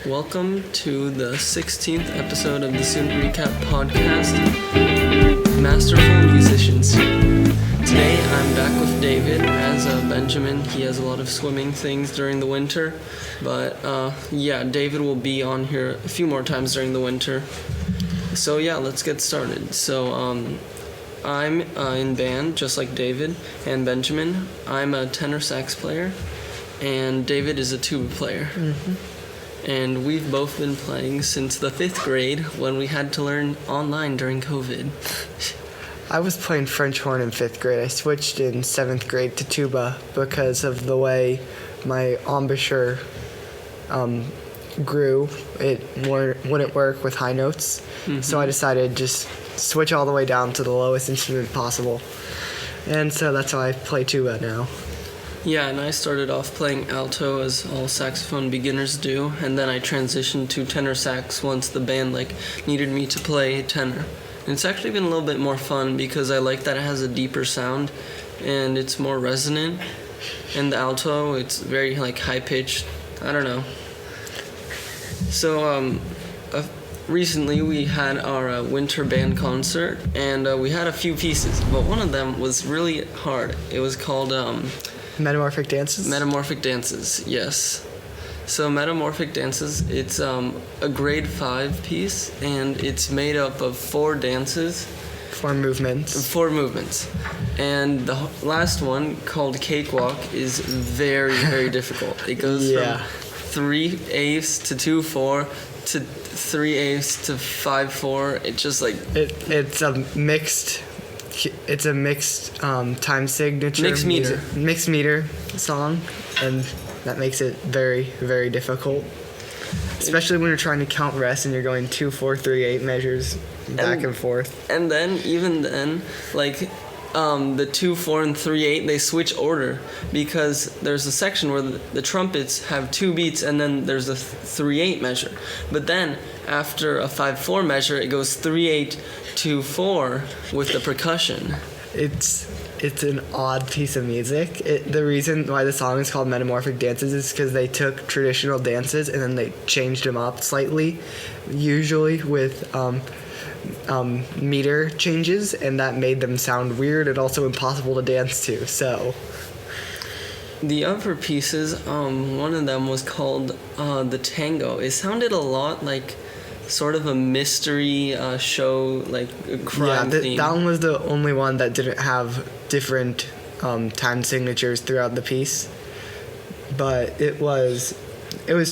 Welcome to the 16th episode of the Student Recap Podcast, Masterful Musicianship. Today I'm back with David as Benjamin. He has a lot of swimming things during the winter, but David will be on here a few more times during the winter. So let's get started. So I'm in band, just like David and Benjamin. I'm a tenor sax player, and David is a tuba player. Mm-hmm. And we've both been playing since the 5th grade when we had to learn online during COVID. I was playing French horn in 5th grade. I switched in 7th grade to tuba because of the way my embouchure grew. It wouldn't work with high notes. Mm-hmm. So I decided just switch all the way down to the lowest instrument possible. And so that's how I play tuba now. Yeah, and I started off playing alto as all saxophone beginners do, and then I transitioned to tenor sax once the band needed me to play tenor. And it's actually been a little bit more fun because I like that it has a deeper sound and it's more resonant. And the alto, it's very high pitched. I don't know. So recently we had our winter band concert, and we had a few pieces, but one of them was really hard. It was called Metamorphic Dances? Metamorphic Dances, yes. So Metamorphic Dances, it's a grade 5 piece, and it's made up of 4 dances. 4 movements. 4 movements. And the last one, called Cakewalk, is very, very difficult. It goes from 3/8 to 2/4 to 3/8 to 5/4. It just It's a mixed time signature. Mixed meter song, and that makes it very, very difficult. Especially when you're trying to count rests and you're going 2/4 3/8 measures back and forth. And then, the 2/4 and 3/8, they switch order because there's a section where the trumpets have 2 beats and then there's a 3/8 measure. But then after a 5/4 measure, it goes 3/8 to 4 with the percussion. It's an odd piece of music. The reason why the song is called Metamorphic Dances is because they took traditional dances and then they changed them up slightly, usually with meter changes, and that made them sound weird and also impossible to dance to. So the other pieces, one of them was called the Tango. It sounded a lot like sort of a mystery show, like a crime theme. That one was the only one that didn't have different time signatures throughout the piece, but it was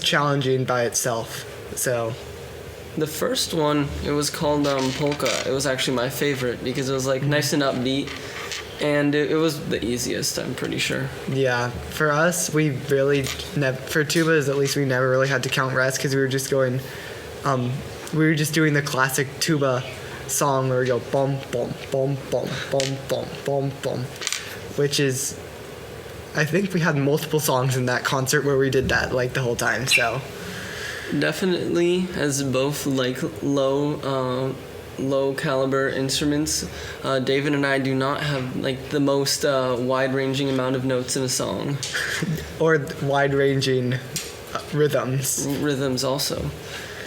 challenging by itself. So the first one, it was called Polka. It was actually my favorite because it was nice and upbeat, and it was the easiest, I'm pretty sure. Yeah, for us, we really for tubas at least, we never really had to count rests because we were just going. We were just doing the classic tuba song where we go bum bum bum bum bum bum bum bum, which is, I think we had multiple songs in that concert where we did that the whole time. So definitely, as both low caliber instruments, David and I do not have the most wide ranging amount of notes in a song, or wide ranging rhythms. Rhythms also.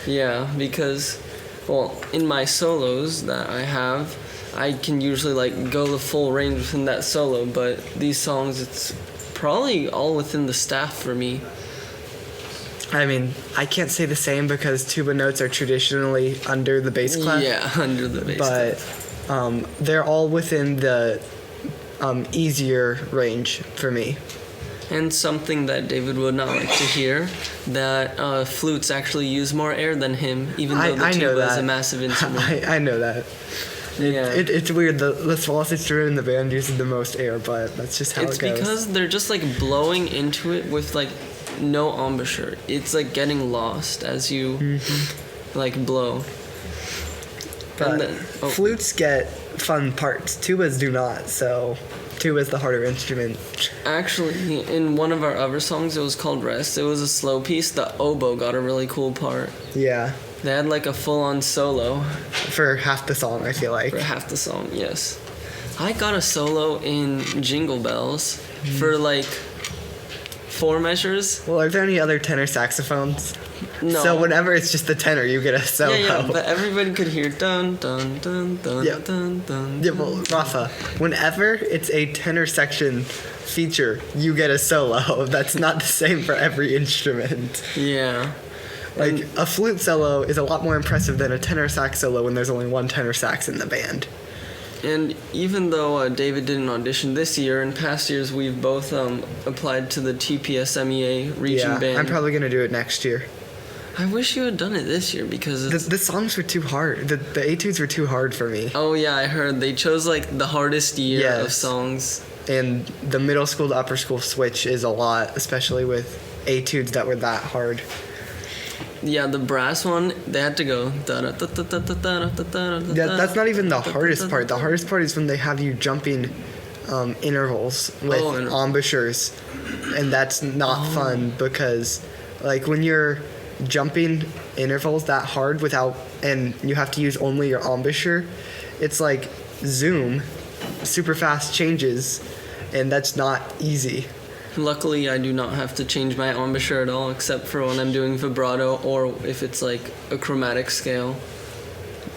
Yeah, because, in my solos that I have, I can usually go the full range within that solo, but these songs, it's probably all within the staff for me. I mean, I can't say the same because tuba notes are traditionally under the bass clef. Yeah, under the bass clef. But they're all within the easier range for me. And something that David would not like to hear, that flutes actually use more air than him, even though the tuba is a massive instrument. I know that. Yeah. It's weird. The smallest instrument in the band uses the most air, but that's just how it goes. It's because they're just blowing into it with no embouchure. It's getting lost as you blow. But flutes get fun parts. Tubas do not, so tuba is the harder instrument. Actually, in one of our other songs, it was called Rest. It was a slow piece. The oboe got a really cool part. Yeah. They had a full-on solo. For half the song, I feel like. For half the song, yes. I got a solo in Jingle Bells for 4 measures. Well, are there any other tenor saxophones? No. So whenever it's just the tenor, you get a solo. Yeah, but everybody could hear dun dun dun dun Yep. dun dun. Yeah, well, Rafa, whenever it's a tenor section feature, you get a solo. That's not the same for every instrument. Yeah. Like, a flute solo is a lot more impressive than a tenor sax solo when there's only one tenor sax in the band. And even though David didn't audition this year, in past years we've both applied to the TPSMEA region Yeah, band. I'm probably going to do it next year. I wish you had done it this year because it's... The songs were too hard. The etudes were too hard for me. Oh yeah, I heard they chose like the hardest year of Yes. songs. And the middle school to upper school switch is a lot, especially with etudes that were that hard. Yeah, the brass one, they had to go. Yeah, that's not even the hardest part. The hardest part is when they have you jumping intervals with embouchures, and that's not fun because, like, when you're jumping intervals that hard and you have to use only your embouchure, it's like zoom, super fast changes, and that's not easy. Luckily, I do not have to change my embouchure at all, except for when I'm doing vibrato or if it's like a chromatic scale.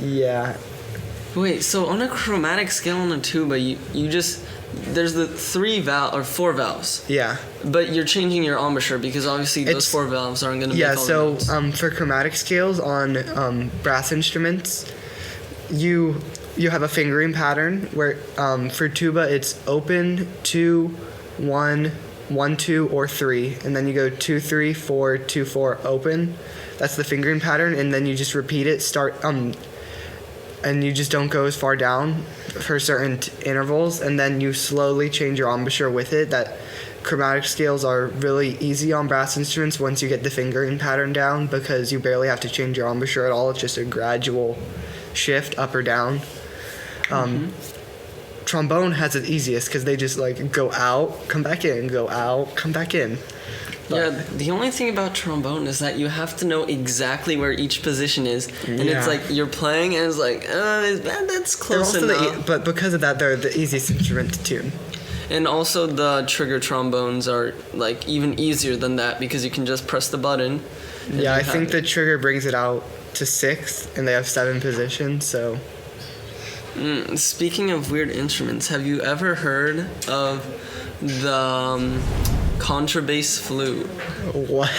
Yeah. Wait, so on a chromatic scale on a tuba, you just there's the 4 valves. Yeah. But you're changing your embouchure because obviously those 4 valves aren't going to make all the notes. For chromatic scales on brass instruments, you have a fingering pattern where for tuba it's open, 2, 1, 1, 2, or 3, and then you go 2, 3, 4, 2, 4, open. That's the fingering pattern, and then you just repeat it. And you just don't go as far down for certain intervals, and then you slowly change your embouchure with it. That chromatic scales are really easy on brass instruments once you get the fingering pattern down because you barely have to change your embouchure at all. It's just a gradual shift up or down. Trombone has it easiest because they just like go out, come back in, go out, come back in. Yeah, the only thing about trombone is that you have to know exactly where each position is, and it's like you're playing and it's like, that's close enough. But because of that, they're the easiest instrument to tune. And also the trigger trombones are like even easier than that because you can just press the button. Yeah, I think the trigger brings it out to 6, and they have 7 positions, so... Speaking of weird instruments, have you ever heard of the contrabass flute? What?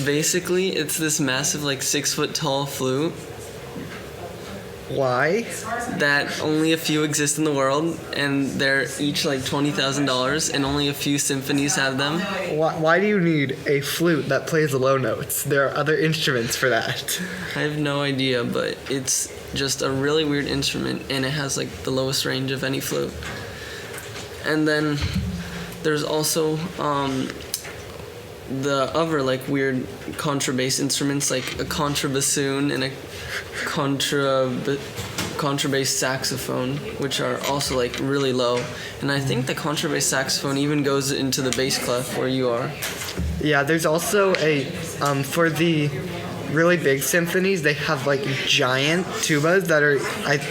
Basically, it's this massive, like 6-foot tall flute. Why? That only a few exist in the world, and they're each like $20,000, and only a few symphonies have them. Why do you need a flute that plays low notes? There are other instruments for that. I have no idea, but it's just a really weird instrument, and it has like the lowest range of any flute. And then there's also the other like weird contrabass instruments, like a contrabassoon and a contrabass saxophone, which are also like really low. And I think the contrabass saxophone even goes into the bass clef where you are. Yeah, there's also a for the really big symphonies, they have like giant tubas that are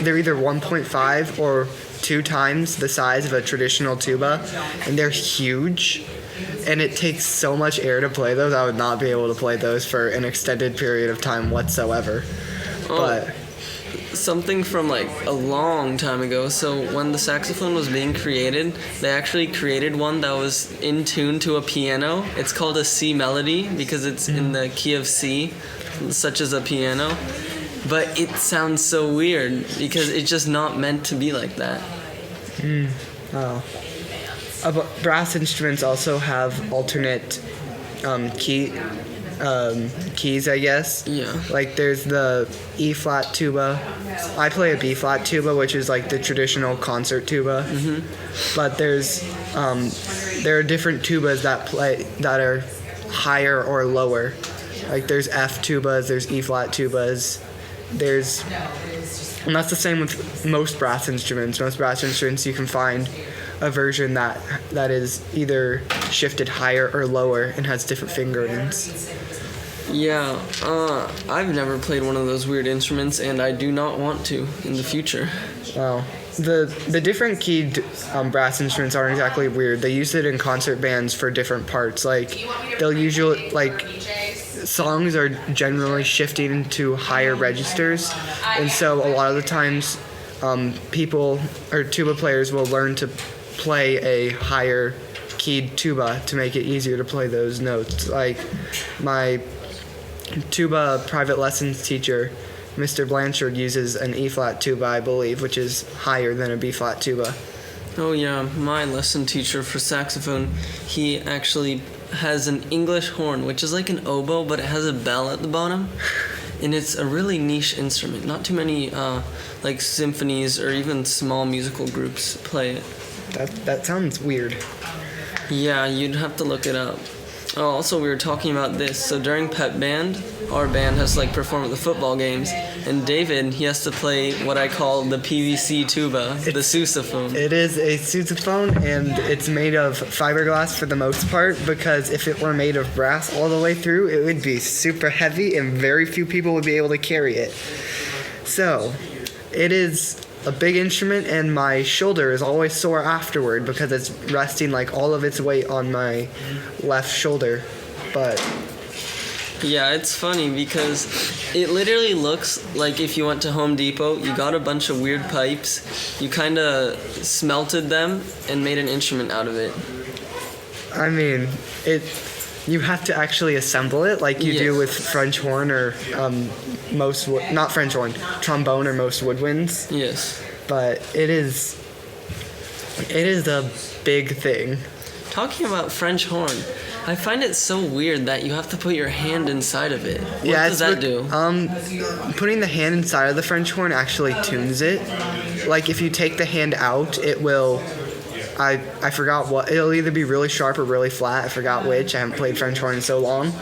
they're either 1.5 or 2 times the size of a traditional tuba, and they're huge. And it takes so much air to play those. I would not be able to play those for an extended period of time whatsoever. But something from like a long time ago. So when the saxophone was being created, they actually created one that was in tune to a piano. It's called a C melody because it's in the key of C, such as a piano. But it sounds so weird because it's just not meant to be like that. Oh. Brass instruments also have alternate keys, I guess. Yeah. Like there's the E flat tuba. I play a B flat tuba, which is like the traditional concert tuba. Mm-hmm. But there are different tubas that are higher or lower. Like there's F tubas, there's E flat tubas. And that's the same with most brass instruments. Most brass instruments you can find a version that is either shifted higher or lower and has different fingerings. Yeah, I've never played one of those weird instruments, and I do not want to in the future. Wow. The different keyed brass instruments aren't exactly weird. They use it in concert bands for different parts. Like they'll usually songs are generally shifting into higher registers, and so a lot of the times people or tuba players will learn to play a higher keyed tuba to make it easier to play those notes. Like my tuba private lessons teacher, Mr. Blanchard, uses an E flat tuba, I believe, which is higher than a B flat tuba. Oh yeah, my lesson teacher for saxophone, he actually has an English horn, which is like an oboe, but it has a bell at the bottom. And it's a really niche instrument. Not too many like symphonies or even small musical groups play it. That sounds weird. Yeah, you'd have to look it up. Oh, also we were talking about this. So during pep band, our band has to like perform at the football games, and David, he has to play what I call the PVC tuba, the sousaphone. It is a sousaphone, and it's made of fiberglass for the most part, because if it were made of brass all the way through, it would be super heavy and very few people would be able to carry it. So, it is a big instrument, and my shoulder is always sore afterward because it's resting like all of its weight on my left shoulder. But yeah, it's funny because it literally looks like if you went to Home Depot, you got a bunch of weird pipes, you kind of smelted them and made an instrument out of it. I mean, you have to actually assemble it like you do with French horn or not French horn, trombone or most woodwinds. Yes. But it is a big thing. Talking about French horn, I find it so weird that you have to put your hand inside of it. What does that do? Putting the hand inside of the French horn actually tunes it. Like if you take the hand out, it will. I forgot what. It'll either be really sharp or really flat. I forgot which. I haven't played French horn in so long.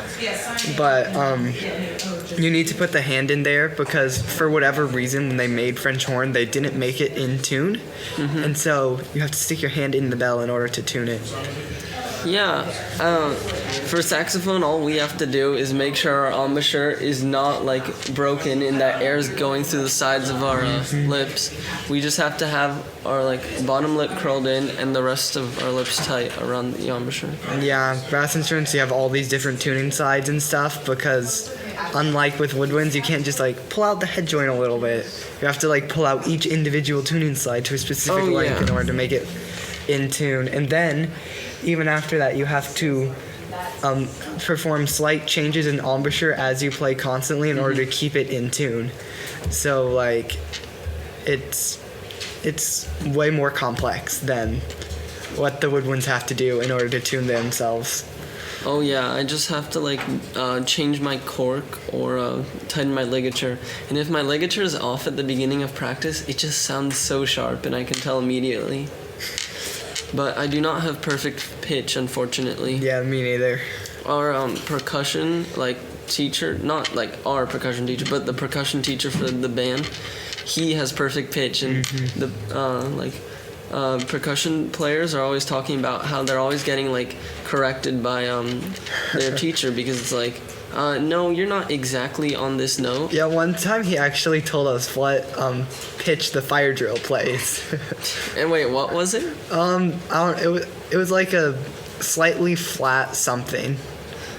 But you need to put the hand in there because for whatever reason when they made French horn, they didn't make it in tune. Mm-hmm. And so you have to stick your hand in the bell in order to tune it. Yeah, for saxophone, all we have to do is make sure our embouchure is not like broken and that air is going through the sides of our lips. We just have to have our like bottom lip curled in and the rest of our lips tight around the embouchure. Yeah, brass instruments, you have all these different tuning sides and stuff because unlike with woodwinds, you can't just like pull out the head joint a little bit. You have to like pull out each individual tuning slide to a specific length in order to make it in tune. And then even after that, you have to perform slight changes in embouchure as you play constantly in order to keep it in tune. So, like, it's way more complex than what the woodwinds have to do in order to tune themselves. Oh yeah, I just have to like change my cork or tighten my ligature. And if my ligature is off at the beginning of practice, it just sounds so sharp and I can tell immediately. But I do not have perfect pitch, unfortunately. Yeah, me neither. Our percussion teacher, not like our percussion teacher, but the percussion teacher for the band, he has perfect pitch, and the percussion players are always talking about how they're always getting like corrected by their teacher because it's like, no, you're not exactly on this note. Yeah, one time he actually told us what pitch the fire drill plays. And wait, what was it? It was like a slightly flat something.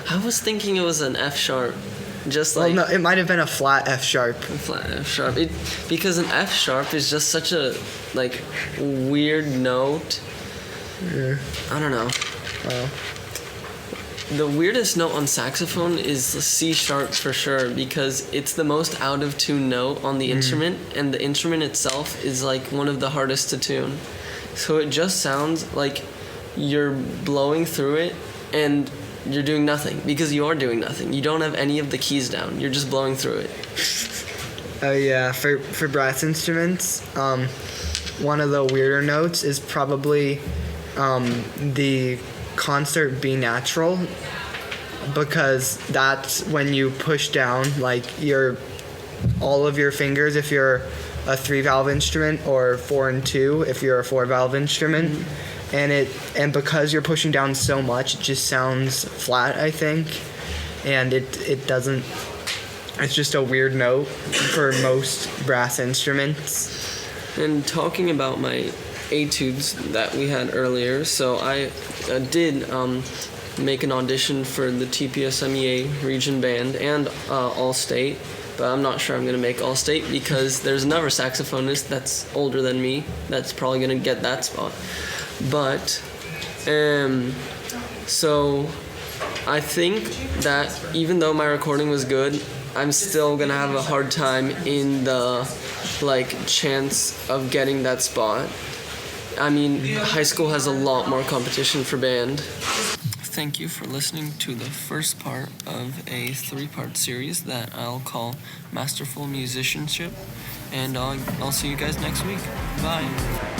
I was thinking it was an F sharp. Just like, well, no, it might have been a flat F sharp. A flat F sharp. Because an F sharp is just such a like weird note. Yeah. I don't know. The weirdest note on saxophone is the C sharp for sure because it's the most out of tune note on the instrument, and the instrument itself is like one of the hardest to tune. So it just sounds like you're blowing through it and you're doing nothing because you are doing nothing. You don't have any of the keys down. You're just blowing through it. Oh yeah, for brass instruments, one of the weirder notes is probably the concert B natural, because that's when you push down like all of your fingers if you're a 3-valve instrument, or 4 and 2 if you're a 4-valve instrument. And because you're pushing down so much, it just sounds flat, I think. And it doesn't. It's just a weird note for most brass instruments. And talking about my etudes that we had earlier, so I did make an audition for the TPSMEA region band and All-State, but I'm not sure I'm going to make All-State because there's another saxophonist that's older than me that's probably going to get that spot. But, so I think that even though my recording was good, I'm still going to have a hard time in the, chance of getting that spot. I mean, high school has a lot more competition for band. Thank you for listening to the first part of a 3-part series that I'll call Masterful Musicianship, and I'll see you guys next week. Bye.